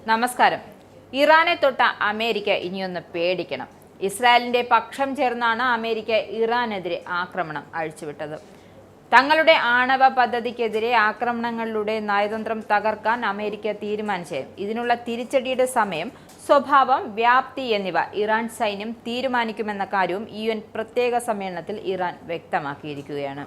നമസ്കാരം. ഇറാനെ തൊട്ട അമേരിക്ക ഇനിയൊന്ന് പേടിക്കണം. ഇസ്രായേലിന്റെ പക്ഷം ചേർന്നാണ് അമേരിക്ക ഇറാനെതിരെ ആക്രമണം അഴിച്ചുവിട്ടത്. തങ്ങളുടെ ആണവ പദ്ധതിക്കെതിരെ ആക്രമണങ്ങളിലൂടെ നയതന്ത്രം തകർക്കാൻ അമേരിക്ക തീരുമാനിച്ചു. ഇതിനുള്ള തിരിച്ചടിയുടെ സമയം, സ്വഭാവം, വ്യാപ്തി എന്നിവ ഇറാൻ സൈന്യം തീരുമാനിക്കുമെന്ന കാര്യവും UN പ്രത്യേക സമ്മേളനത്തിൽ ഇറാൻ വ്യക്തമാക്കിയിരിക്കുകയാണ്.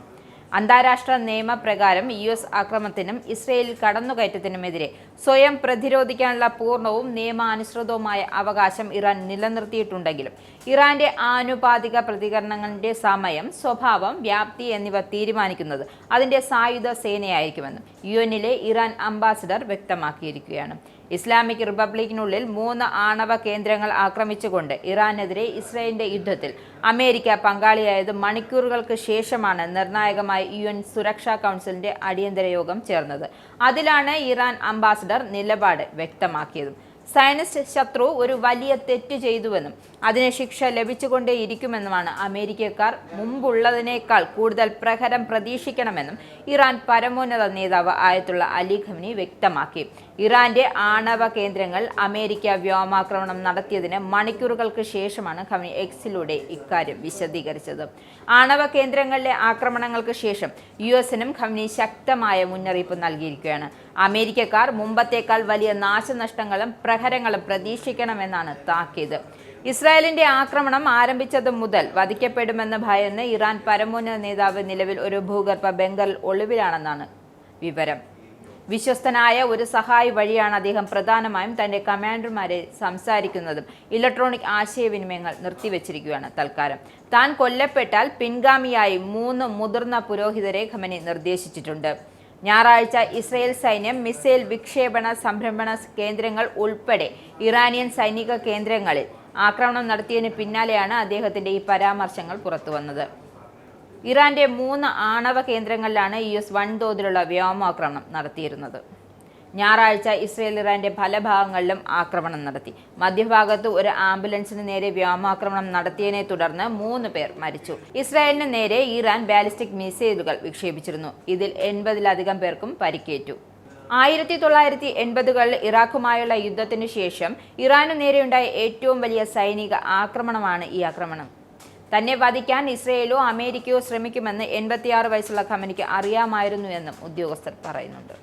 അന്താരാഷ്ട്ര നിയമപ്രകാരം US ആക്രമണത്തിനും ഇസ്രയേൽ കടന്നുകയറ്റത്തിനുമെതിരെ സ്വയം പ്രതിരോധിക്കാനുള്ള പൂർണ്ണവും നിയമാനുസൃതവുമായ അവകാശം ഇറാൻ നിലനിർത്തിയിട്ടുണ്ടെങ്കിലും ഇറാന്റെ ആനുപാതിക പ്രതികരണങ്ങളുടെ സമയം, സ്വഭാവം, വ്യാപ്തി എന്നിവ തീരുമാനിക്കുന്നത് അതിന്റെ സായുധ സേനയായിരിക്കുമെന്നും UNലെ ഇറാൻ അംബാസിഡർ വ്യക്തമാക്കിയിരിക്കുകയാണ്. ഇസ്ലാമിക് റിപ്പബ്ലിക്കിനുള്ളിൽ 3 ആണവ കേന്ദ്രങ്ങൾ ആക്രമിച്ചുകൊണ്ട് ഇറാനെതിരെ ഇസ്രായേലിന്റെ യുദ്ധത്തിൽ അമേരിക്ക പങ്കാളിയായത് മണിക്കൂറുകൾക്ക് ശേഷമാണ് നിർണായകമായ UN സുരക്ഷാ കൗൺസിലിന്റെ അടിയന്തര യോഗം ചേർന്നത്. അതിലാണ് ഇറാൻ അംബാസിഡർ നിലപാട് വ്യക്തമാക്കിയതും. സയനിസ്റ്റ് ശത്രു ഒരു വലിയ തെറ്റ് ചെയ്തുവെന്നും അതിന് ശിക്ഷ ലഭിച്ചുകൊണ്ടേയിരിക്കുമെന്നുമാണ് അമേരിക്കക്കാർ മുമ്പുള്ളതിനേക്കാൾ കൂടുതൽ പ്രഹരം പ്രതീക്ഷിക്കണമെന്നും ഇറാൻ പരമോന്നത നേതാവ് ആയത്തുള്ള അലി ഖമനി വ്യക്തമാക്കി. ഇറാന്റെ ആണവ കേന്ദ്രങ്ങൾ അമേരിക്ക വ്യോമാക്രമണം നടത്തിയതിന് മണിക്കൂറുകൾക്ക് ശേഷമാണ് ഖമനി എക്സിലൂടെ ഇക്കാര്യം വിശദീകരിച്ചത്. ആണവ കേന്ദ്രങ്ങളിലെ ആക്രമണങ്ങൾക്ക് ശേഷം USനും ഖമനി ശക്തമായ മുന്നറിയിപ്പ് നൽകിയിരിക്കുകയാണ്. അമേരിക്കക്കാർ മുമ്പത്തേക്കാൾ വലിയ നാശനഷ്ടങ്ങളും പ്രഹരങ്ങളും പ്രതീക്ഷിക്കണമെന്നാണ് താക്കീത്. ഇസ്രായേലിന്റെ ആക്രമണം ആരംഭിച്ചത് മുതൽ വധിക്കപ്പെടുമെന്ന് ഭയന്ന് ഇറാൻ പരമോന്നത നേതാവ് നിലവിൽ ഒരു ഭൂഗർഭ ബങ്കറിൽ ഒളിവിലാണെന്നാണ് വിവരം. വിശ്വസ്തനായ ഒരു സഹായി വഴിയാണ് അദ്ദേഹം പ്രധാനമായും തന്റെ കമാൻഡർമാരെ സംസാരിക്കുന്നതും ഇലക്ട്രോണിക് ആശയവിനിമയങ്ങൾ നിർത്തിവെച്ചിരിക്കുകയാണ് തൽക്കാലം. താൻ കൊല്ലപ്പെട്ടാൽ പിൻഗാമിയായി 3 മുതിർന്ന പുരോഹിതരെ ഖമനി നിർദ്ദേശിച്ചിട്ടുണ്ട്. ഞായറാഴ്ച ഇസ്രായേൽ സൈന്യം മിസൈൽ വിക്ഷേപണ സംഭരണ കേന്ദ്രങ്ങൾ ഉൾപ്പെടെ ഇറാനിയൻ സൈനിക കേന്ദ്രങ്ങളിൽ ആക്രമണം നടത്തിയതിന് പിന്നാലെയാണ് അദ്ദേഹത്തിന്റെ ഈ പരാമർശങ്ങൾ പുറത്തുവന്നത്. ഇറാന്റെ 3 ആണവ കേന്ദ്രങ്ങളിലാണ് US വൻതോതിലുള്ള വ്യോമാക്രമണം നടത്തിയിരുന്നത്. ഞായറാഴ്ച ഇസ്രായേൽ ഇറാന്റെ പല ഭാഗങ്ങളിലും ആക്രമണം നടത്തി. മധ്യഭാഗത്ത് ഒരു ആംബുലൻസിന് നേരെ വ്യോമാക്രമണം നടത്തിയതിനെ തുടർന്ന് 3 പേർ മരിച്ചു. ഇസ്രായേലിന് നേരെ ഇറാൻ ബാലിസ്റ്റിക് മിസൈലുകൾ വിക്ഷേപിച്ചിരുന്നു. ഇതിൽ 80-ലധികം പേർക്കും പരിക്കേറ്റു. 1980കളിൽ ഇറാഖുമായുള്ള യുദ്ധത്തിനു ശേഷം ഇറാനു നേരെയുണ്ടായ ഏറ്റവും വലിയ സൈനിക ആക്രമണമാണ് ഈ ആക്രമണം. തന്നെ വധിക്കാൻ ഇസ്രയേലോ അമേരിക്കയോ ശ്രമിക്കുമെന്ന് 86 വയസ്സുള്ള ഖമനിക്ക് അറിയാമായിരുന്നു എന്നും ഉദ്യോഗസ്ഥർ പറയുന്നുണ്ട്.